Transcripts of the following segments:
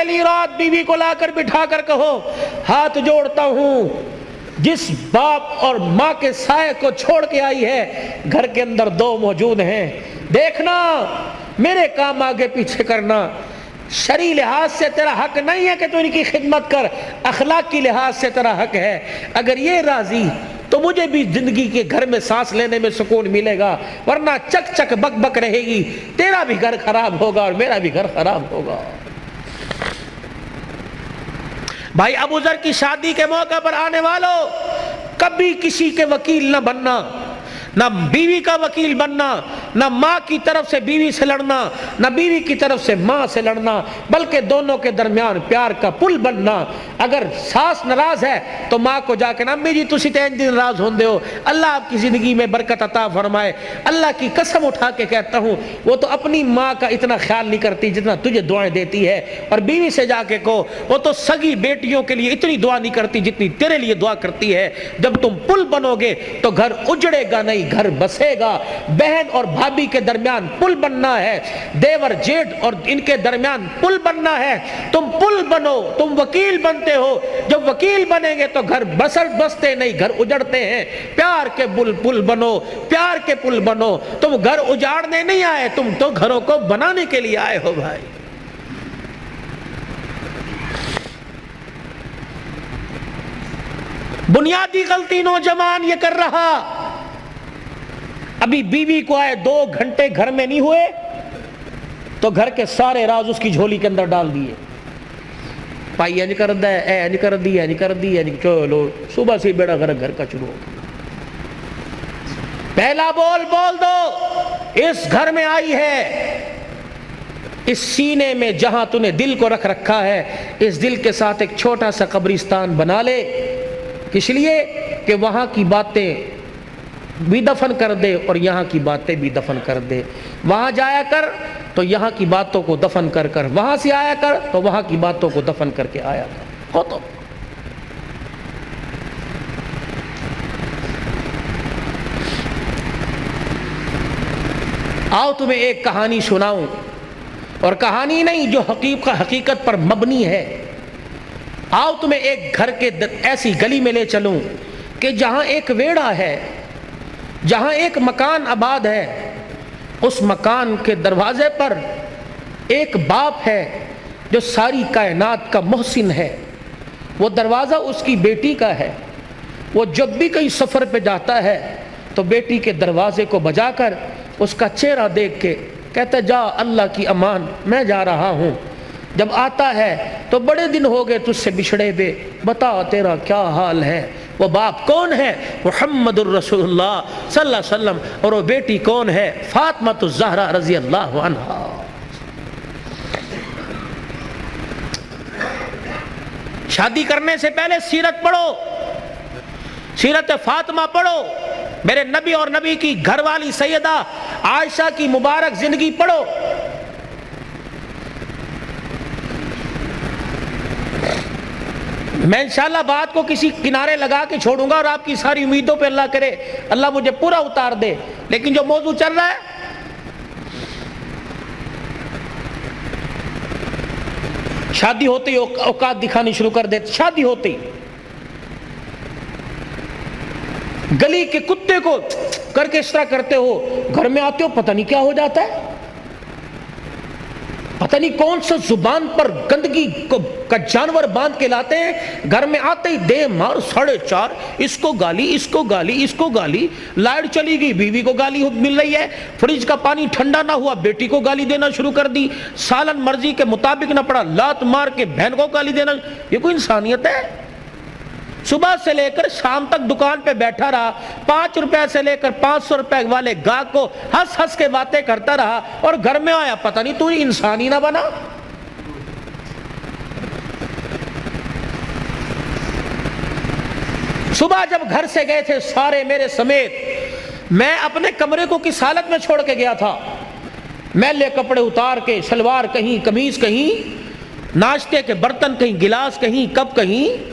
پہلی رات بیوی کو لا کر بٹھا کر کہو ہاتھ جوڑتا ہوں، جس باپ اور ماں کے سائے کو چھوڑ کے آئی ہے گھر کے اندر دو موجود ہیں، دیکھنا میرے کام آگے پیچھے کرنا، شرعی لحاظ سے تیرا حق نہیں ہے کہ تو ان کی خدمت کر، اخلاقی لحاظ سے تیرا حق ہے، اگر یہ راضی تو مجھے بھی زندگی کے گھر میں سانس لینے میں سکون ملے گا، ورنہ چک چک بک بک رہے گی، تیرا بھی گھر خراب ہوگا اور میرا بھی گھر خراب ہوگا۔ بھائی ابو ذر کی شادی کے موقع پر آنے والوں، کبھی کسی کے وکیل نہ بننا، نہ بیوی کا وکیل بننا، نہ ماں کی طرف سے بیوی سے لڑنا، نہ بیوی کی طرف سے ماں سے لڑنا، بلکہ دونوں کے درمیان پیار کا پل بننا۔ اگر ساس ناراض ہے تو ماں کو جا کے نا امی جی تسی تے انج ناراض ہوندے ہو، اللہ آپ کی زندگی میں برکت عطا فرمائے، اللہ کی قسم اٹھا کے کہتا ہوں وہ تو اپنی ماں کا اتنا خیال نہیں کرتی جتنا تجھے دعائیں دیتی ہے، اور بیوی سے جا کے کہو وہ تو سگی بیٹیوں کے لیے اتنی دعا نہیں کرتی جتنی تیرے لیے دعا کرتی ہے۔ جب تم پل بنو گے تو گھر اجڑے گا نہیں، گھر بسے گا۔ بہن اور بھابھی کے درمیان پل بننا ہے، دیور جیٹ اور ان کے درمیان پل بننا ہے، تم پل بنو، تم وکیل بنتے ہو، جب وکیل بنیں گے تو گھر بستے نہیں، گھر اجڑتے ہیں۔ پیار کے پل بنو، پیار کے پل بنو، تم گھر اجاڑنے نہیں آئے، تم تو گھروں کو بنانے کے لیے آئے ہو بھائی۔ بنیادی غلطی نوجوان یہ کر رہا، ابھی بیوی کو آئے 2 گھنٹے گھر میں نہیں ہوئے تو گھر کے سارے راز اس کی جھولی کے اندر ڈال دیے، پائی انج کر دے، اے انج کر دی، انج کر دی، چلو صبح سے بیڑا گھر کا شروع ہو۔ پہلا بول دو، اس گھر میں آئی ہے، اس سینے میں جہاں تو نے دل کو رکھ رکھا ہے اس دل کے ساتھ ایک چھوٹا سا قبرستان بنا لے، اس لیے کہ وہاں کی باتیں بھی دفن کر دے اور یہاں کی باتیں بھی دفن کر دے۔ وہاں جایا کر تو یہاں کی باتوں کو دفن کر کر، وہاں سے آیا کر تو وہاں کی باتوں کو دفن کر کے آیا کر۔ ہو تو آؤ تمہیں ایک کہانی سناؤں، اور کہانی نہیں جو حقیقت پر مبنی ہے۔ آؤ تمہیں ایک گھر کے ایسی گلی میں لے چلوں کہ جہاں ایک ویڑا ہے، جہاں ایک مکان آباد ہے، اس مکان کے دروازے پر ایک باپ ہے جو ساری کائنات کا محسن ہے، وہ دروازہ اس کی بیٹی کا ہے۔ وہ جب بھی کہیں سفر پہ جاتا ہے تو بیٹی کے دروازے کو بجا کر اس کا چہرہ دیکھ کے کہتا ہے جا اللہ کی امان میں جا رہا ہوں۔ جب آتا ہے تو بڑے دن ہو گئے تجھ سے بچھڑے ہوئے، بتا تیرا کیا حال ہے۔ وہ باپ کون ہے؟ محمد الرسول اللہ صلی اللہ علیہ وسلم، اور وہ بیٹی کون ہے؟ فاطمہ الزہرا رضی اللہ عنہا۔ شادی کرنے سے پہلے سیرت پڑھو، سیرت فاطمہ پڑھو، میرے نبی اور نبی کی گھر والی سیدہ عائشہ کی مبارک زندگی پڑھو۔ میں انشاءاللہ بات کو کسی کنارے لگا کے چھوڑوں گا اور آپ کی ساری امیدوں پہ اللہ کرے اللہ مجھے پورا اتار دے، لیکن جو موضوع چل رہا ہے شادی ہوتے ہی اوقات دکھانی شروع کر دیتے، شادی ہوتے ہی گلی کے کتے کو کر کے اس طرح کرتے ہو، گھر میں آتے ہو پتہ نہیں کیا ہو جاتا ہے، پتہ نہیں کون سا زبان پر گندگی کا جانور باندھ کے لاتے ہیں، گھر میں آتے ہی دے مار 4:30، اس کو گالی، اس کو گالی، اس کو گالی، لائٹ چلی گئی بیوی کو گالی مل رہی ہے، فریج کا پانی ٹھنڈا نہ ہوا بیٹی کو گالی دینا شروع کر دی، سالن مرضی کے مطابق نہ پڑا لات مار کے بہن کو گالی دینا۔ یہ کوئی انسانیت ہے؟ صبح سے لے کر شام تک دکان پہ بیٹھا رہا، 5 روپے سے لے کر 500 روپے والے گاہک کو ہنس ہنس کے باتیں کرتا رہا، اور گھر میں آیا پتہ نہیں تو انسان ہی نہ بنا۔ صبح جب گھر سے گئے تھے سارے میرے سمیت، میں اپنے کمرے کو کس حالت میں چھوڑ کے گیا تھا، میلے کپڑے اتار کے، شلوار کہیں، قمیض کہیں، ناشتے کے برتن کہیں، گلاس کہیں، کپ کہیں،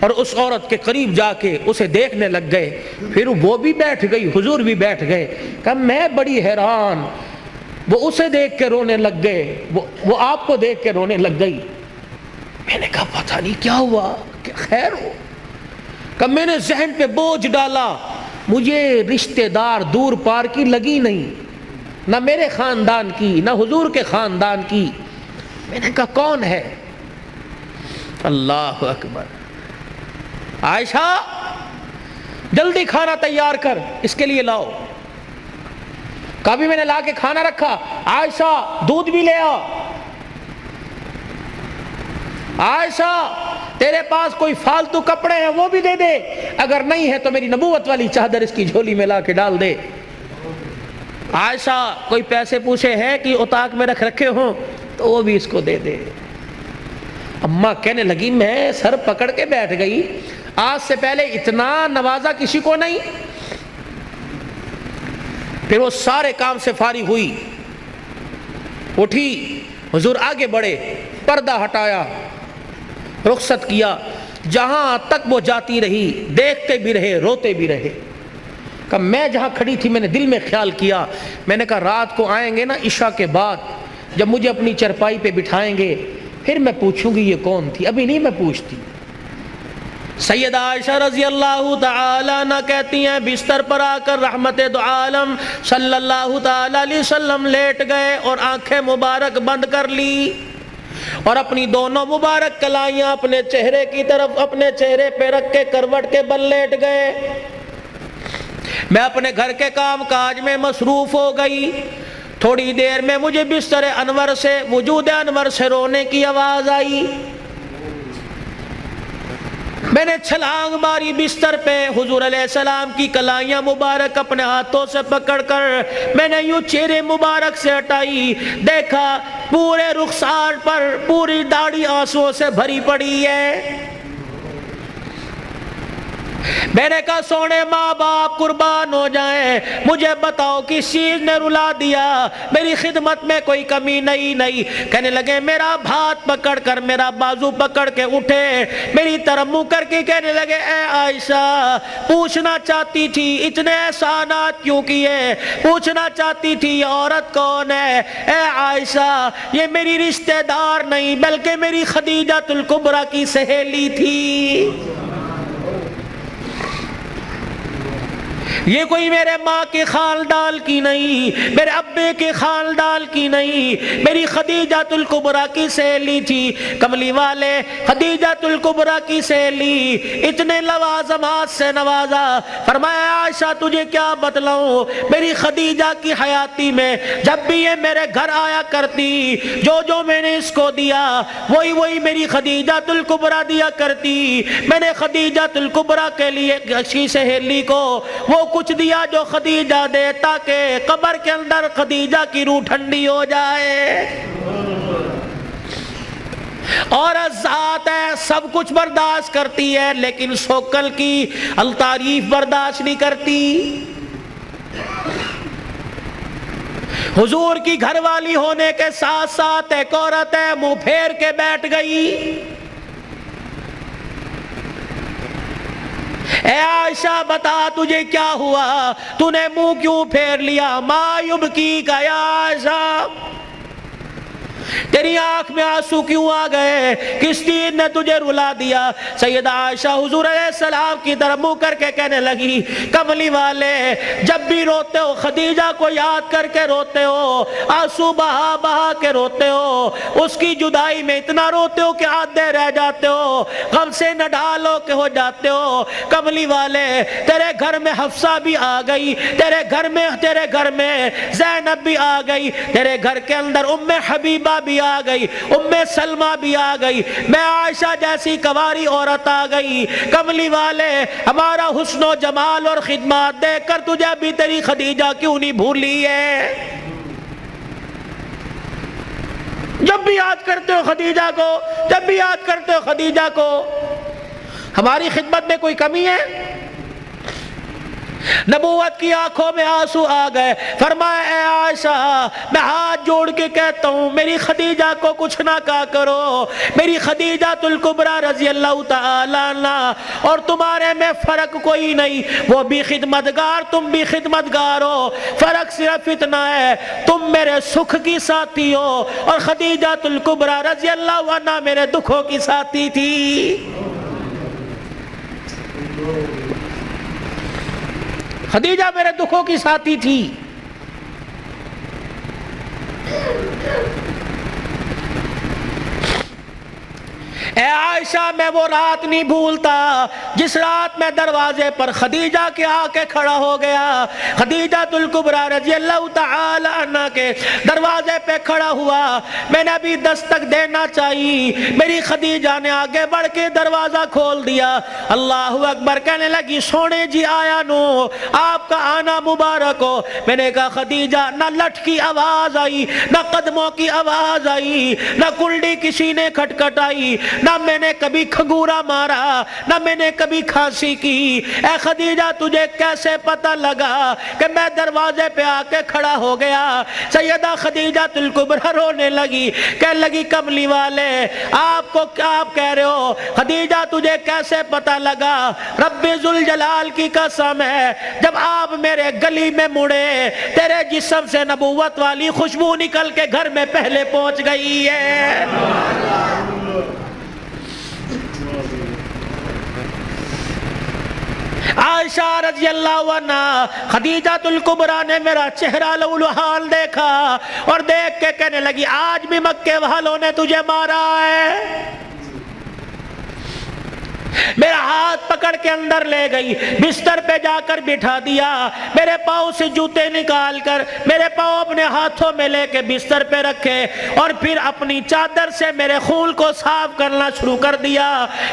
اور اس عورت کے قریب جا کے اسے دیکھنے لگ گئے. پھر وہ بھی بیٹھ گئی, حضور بھی بیٹھ گئے. کہ میں بڑی حیران, وہ اسے دیکھ کے رونے لگ گئے, وہ آپ کو دیکھ کے رونے لگ گئی. میں نے کہا پتہ نہیں کیا ہوا, کہ خیر ہو. کہ میں نے ذہن پہ بوجھ ڈالا, مجھے رشتہ دار دور پار کی لگی نہیں, نہ میرے خاندان کی نہ حضور کے خاندان کی. میں نے کہا کون ہے؟ اللہ اکبر. عائشہ جلدی کھانا تیار کر, اس کے لیے لاؤ. کبھی میں نے لا کے کھانا رکھا, عائشہ دودھ بھی لے آ. عائشہ تیرے پاس کوئی فالتو کپڑے ہیں وہ بھی دے دے, اگر نہیں ہے تو میری نبوت والی چادر اس کی جھولی میں لا کے ڈال دے. عائشہ کوئی پیسے پوچھے ہیں کہ اتاق میں رکھے ہوں تو وہ بھی اس کو دے دے. اماں کہنے لگی میں سر پکڑ کے بیٹھ گئی, آج سے پہلے اتنا نوازا کسی کو نہیں. پھر وہ سارے کام سے فارغ ہوئی, اٹھی, حضور آگے بڑھے, پردہ ہٹایا, رخصت کیا. جہاں تک وہ جاتی رہی دیکھتے بھی رہے روتے بھی رہے. کہ میں جہاں کھڑی تھی میں نے دل میں خیال کیا, میں نے کہا رات کو آئیں گے نا عشاء کے بعد, جب مجھے اپنی چرپائی پہ بٹھائیں گے پھر میں پوچھوں گی یہ کون تھی, ابھی نہیں میں پوچھتی. سیدہ عائشہ رضی اللہ تعالی عنہ کہتی ہیں بستر پر آ کر رحمت دو عالم صلی اللہ تعالی علیہ وسلم لیٹ گئے اور آنکھیں مبارک بند کر لی, اور اپنی دونوں مبارک کلائیاں اپنے چہرے کی طرف اپنے چہرے پہ رکھ کے کروٹ کے بل لیٹ گئے. میں اپنے گھر کے کام کاج میں مصروف ہو گئی. تھوڑی دیر میں مجھے بستر انور سے, وجود انور سے رونے کی آواز آئی. میں نے چھلانگ ماری بستر پہ, حضور علیہ السلام کی کلائیاں مبارک اپنے ہاتھوں سے پکڑ کر میں نے یوں چہرے مبارک سے ہٹائی. دیکھا پورے رخسار پر پوری داڑھی آنسوؤں سے بھری پڑی ہے. میں نے کہا سونے ماں باپ قربان ہو جائیں, مجھے بتاؤ کس چیز نے رلا دیا, میری خدمت میں کوئی کمی نہیں. کہنے لگے میرا ہاتھ پکڑ کر میرا بازو پکڑ کے اٹھے, میری طرف منہ کر کے کہنے لگے اے عائشہ پوچھنا چاہتی تھی اتنے احسانات کیوں کیے, پوچھنا چاہتی تھی یہ عورت کون ہے. اے عائشہ یہ میری رشتہ دار نہیں بلکہ میری خدیجہ الکبریٰ کی سہیلی تھی. یہ کوئی میرے ماں کے خاندان کی نہیں, میرے ابے کے خاندان کی نہیں, میری خدیجہ الکبریٰ کی سہیلی تھی. کملی والے خدیجہ الکبریٰ کی سہیلی, اتنے لوازمات سے نوازا. فرمایا عائشہ تجھے کیا بتلاؤں, میری خدیجہ کی حیاتی میں جب بھی یہ میرے گھر آیا کرتی, جو میں نے اس کو دیا وہی میری خدیجہ الکبریٰ دیا کرتی. میں نے خدیجہ الکبریٰ کے لیے کی سہیلی کو وہ کچھ دیا جو خدیجہ دے, تاکہ قبر کے اندر خدیجہ کی روح ٹھنڈی ہو جائے. اور ذات ہے سب کچھ برداشت کرتی ہے لیکن سوکل کی التعریف برداشت نہیں کرتی. حضور کی گھر والی ہونے کے ساتھ ساتھ ایک عورت ہے منہ پھیر کے بیٹھ گئی. اے عائشہ بتا تجھے کیا ہوا, تو نے منہ کیوں پھیر لیا؟ ما یبکی کا یا عائشہ, تیری آنکھ میں آنسو کیوں آ گئے, کس چیز نے تجھے رلا دیا؟ سیدہ عائشہ حضور علیہ السلام کی طرف منہ کر کے کہنے لگی کملی والے جب بھی روتے ہو خدیجہ کو یاد کر کے روتے ہو, آنسو بہا بہا کے روتے ہو, اس کی جدائی میں اتنا روتے ہو کہ آدھے رہ جاتے ہو, غم سے نہ ڈالو کہ ہو جاتے ہو. کملی والے تیرے گھر میں حفصہ بھی آ گئی, تیرے گھر میں زینب بھی آ گئی, تیرے گھر کے اندر ام حبیبہ بھی آ گئی, ام سلمہ بھی آ گئی, میں عائشہ جیسی کواری عورت آ گئی. کملی والے ہمارا حسن و جمال اور خدمات دیکھ کر تجھے ابھی تیری خدیجہ کیوں نہیں بھولی ہے؟ جب بھی یاد کرتے ہو خدیجہ کو, جب بھی یاد کرتے ہو خدیجہ کو, ہماری خدمت میں کوئی کمی ہے؟ نبوت کی آنکھوں میں آنسو آ گئے. فرمایا اے عائشہ میں ہاتھ جوڑ کے کہتا ہوں میری خدیجہ کو کچھ نہ کہا کرو. میری خدیجہ الکبریٰ رضی اللہ تعالی عنہ اور تمہارے میں فرق کوئی نہیں. وہ بھی خدمتگار تم بھی خدمتگار ہو. فرق صرف اتنا ہے تم میرے سکھ کی ساتھی ہو اور خدیجہ الکبریٰ رضی اللہ عنہ میرے دکھوں کی ساتھی تھی. خدیجہ میرے دکھوں کی ساتھی تھی. اے عائشہ میں وہ رات نہیں بھولتا جس رات میں دروازے پر خدیجہ کے آ کے کھڑا ہو گیا. خدیجہ الکبریٰ رضی اللہ تعالی عنہ کے دروازے پہ کھڑا ہوا. میں نے ابھی دستک دینا چاہیے, میری خدیجہ نے آگے بڑھ کے دروازہ کھول دیا. اللہ اکبر کہنے لگی سونے جی آیا نو, آپ کا آنا مبارک ہو. میں نے کہا خدیجہ نہ لٹ کی آواز آئی, نہ قدموں کی آواز آئی, نہ کنڈی کسی نے کھٹکھٹائی, نہ میں نے کبھی کھنگورا مارا, نہ میں نے کبھی کھانسی کی. اے خدیجہ تجھے کیسے پتہ لگا کہ میں دروازے پہ آ کے کھڑا ہو گیا؟ سیدہ خدیجہ الکبریٰ رونے لگی, کہنے لگی کملی والے آپ کو کیا آپ کہہ رہے ہو؟ خدیجہ تجھے کیسے پتہ لگا؟ رب ذوالجلال کی قسم ہے جب آپ میرے گلی میں مڑے تیرے جسم سے نبوت والی خوشبو نکل کے گھر میں پہلے پہنچ گئی ہے. عائشہ رضی اللہ عنہ خدیجہ الکبریٰ نے میرا چہرہ لولوحال دیکھا اور دیکھ کے کہنے لگی آج بھی مکے والوں نے تجھے مارا ہے. میرا ہاتھ پکڑ کے اندر لے گئی, بستر پہ جا کر بٹھا دیا, میرے پاؤں سے جوتے نکال کر میرے پاؤں اپنے ہاتھوں میں لے کے بستر پہ رکھے اور پھر اپنی چادر سے میرے خون کو صاف کرنا شروع کر دیا.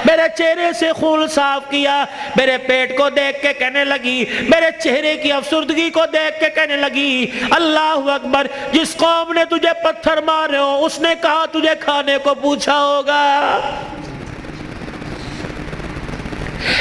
میرے چہرے سے خون صاف کیا, میرے پیٹ کو دیکھ کے کہنے لگی, میرے چہرے کی افسردگی کو دیکھ کے کہنے لگی اللہ اکبر, جس قوم نے تجھے پتھر مارے ہو اس نے کہا تجھے کھانے کو پوچھا ہوگا.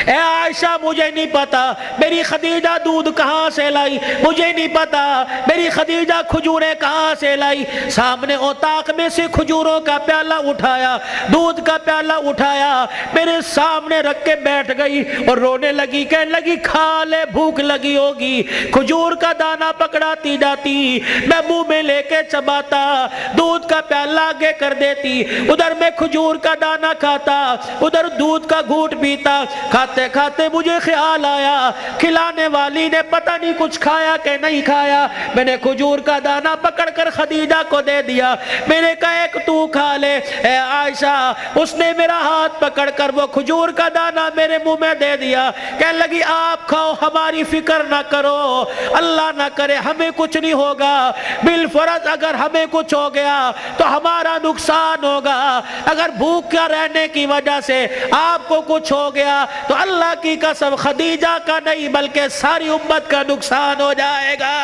اے عائشہ مجھے نہیں پتا میری خدیجہ دودھ کہاں سے لائی, مجھے نہیں پتا میری خدیجہ کھجوریں کہاں سے لائی. سامنے اوطاق میں سے کھجوروں کا پیالہ اٹھایا, دودھ کا پیالہ اٹھایا, میرے سامنے رکھ کے بیٹھ گئی اور رونے لگی, کہنے لگی کھا لے بھوک لگی ہوگی. کھجور کا دانہ پکڑاتی جاتی, میں منہ میں لے کے چباتا, دودھ کا پیالہ آگے کر دیتی, ادھر میں کھجور کا دانہ کھاتا, ادھر دودھ کا گھونٹ پیتا. کھاتے کھاتے مجھے خیال آیا کھلانے والی نے پتہ نہیں کچھ کھایا کہ نہیں کھایا. میں نے کھجور کا دانہ پکڑ کر خدیجہ کو دے دیا, میں نے کہا ایک تو کھا لے. اے عائشہ اس نے میرا ہاتھ پکڑ کر وہ کھجور کا دانہ میرے منہ میں دے دیا, کہنے لگی آپ کھاؤ ہماری فکر نہ کرو, اللہ نہ کرے ہمیں کچھ نہیں ہوگا, بالفرض اگر ہمیں کچھ ہو گیا تو ہمارا نقصان ہوگا, اگر بھوک کا رہنے کی وجہ سے آپ کو کچھ ہو گیا تو اللہ کی قسم خدیجہ کا نہیں بلکہ ساری امت کا نقصان ہو جائے گا.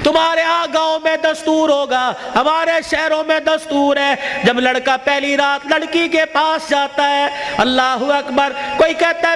تمہارے ہاں گاؤں میں دستور ہوگا, ہمارے شہروں میں دستور ہے, جب لڑکا پہلی رات لڑکی کے پاس جاتا ہے اللہ اکبر, کوئی کہتا ہے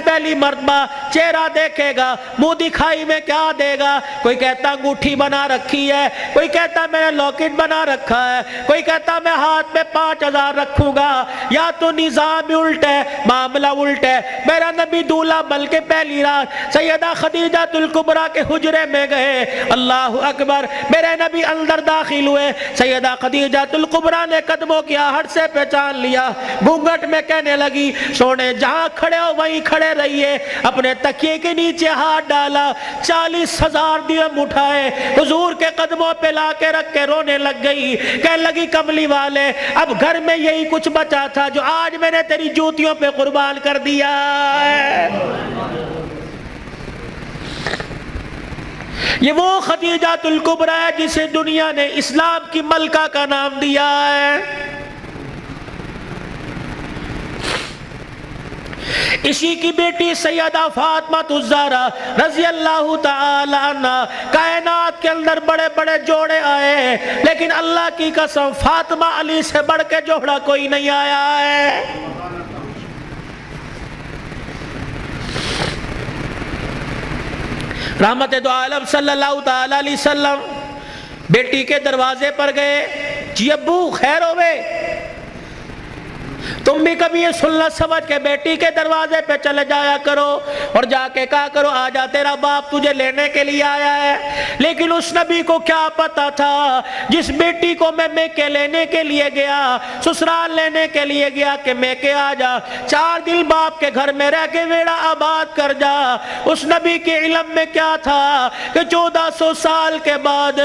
پہلی مرتبہ چہرہ دیکھے گا, منہ دکھائی میں کیا دے گا, کوئی کہتا انگوٹھی بنا رکھی ہے, کوئی کہتا میں نے لاکٹ بنا رکھا ہے, کوئی کہتا میں ہاتھ میں 5000 رکھوں گا. یا تو نظام الٹ ہے, معاملہ الٹ ہے. میرا نبی دولہا بن کے پہلی رات سیدہ خدیجہ الکبریٰ کے حجرے میں گئے, اللہ اکبر, میرے نبی اندر داخل ہوئے, سیدہ خدیجہ الکبریٰ نے قدموں کی آہٹ سے پہچان لیا, گھونگھٹ میں کہنے لگی سونے جہاں کھڑے ہو وہیں کھڑے رہیے. اپنے تکیے کے نیچے ہاتھ ڈالا, 40,000 درہم اٹھائے, حضور کے قدموں پہ لا کے رکھ کے رونے لگ گئی, کہنے لگی کملی والے اب گھر میں یہی کچھ بچا تھا جو آج میں نے تیری جوتیوں پہ قربان کر دیا ہے. یہ وہ خدیجہ الکبریٰ ہے جسے دنیا نے اسلام کی ملکہ کا نام دیا ہے. اسی کی بیٹی سیدہ فاطمہ الزہرا رضی اللہ تعالی عنہ، کائنات کے اندر بڑے بڑے جوڑے آئے لیکن اللہ کی قسم فاطمہ علی سے بڑھ کے جوڑا کوئی نہیں آیا ہے۔ رحمت دو عالم صلی اللہ تعالی علیہ وسلم بیٹی کے دروازے پر گئے، جی ابو خیر ہوئے، تم بھی کبھی یہ سننا سمجھ کے بیٹی کے دروازے پہ چلے جایا کرو اور جا کے کہا کرو آجا تیرا باپ تجھے لینے کے لیے آیا ہے۔ لیکن اس نبی کو کیا پتا تھا، جس بیٹی کو میں میکے لینے کے لیے گیا، سسرال لینے کے لیے گیا کہ میکے آجا، 4 دن باپ کے گھر میں رہ کے ویڑا آباد کر جا، اس نبی کے علم میں کیا تھا کہ 1400 سال کے بعد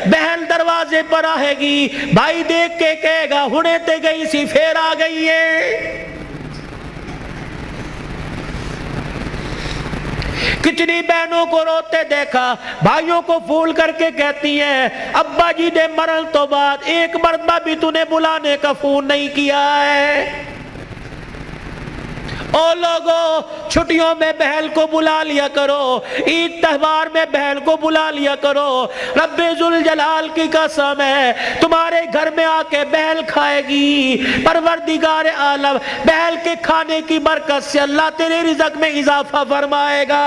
بہن دروازے پر آئے گی، بھائی دیکھ کے کہے گا ہنے تے گئی سی پھر آ گئی ہے۔ کتنی بہنوں کو روتے دیکھا، بھائیوں کو پھول کر کے کہتی ہیں ابا جی دے مرن تو بعد ایک مرتبہ بھی تو نے بلانے کا فون نہیں کیا ہے۔ او لوگوں چھٹیوں میں بہن کو بلا لیا کرو، عید تہوار میں بہن کو بلا لیا کرو، رب ذوالجلال کی قسم ہے تمہارے گھر میں آ کے بہن کھائے گی، پروردگار عالم بہن کے کھانے کی برکت سے اللہ تیرے رزق میں اضافہ فرمائے گا۔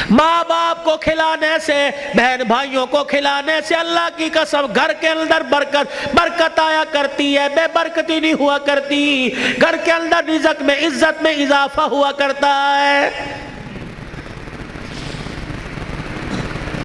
ماں باپ کو کھلانے سے، بہن بھائیوں کو کھلانے سے اللہ کی قسم گھر کے اندر برکت آیا کرتی ہے، بے برکتی نہیں ہوا کرتی، گھر کے اندر رزق میں عزت میں اضافہ ہوا کرتا ہے۔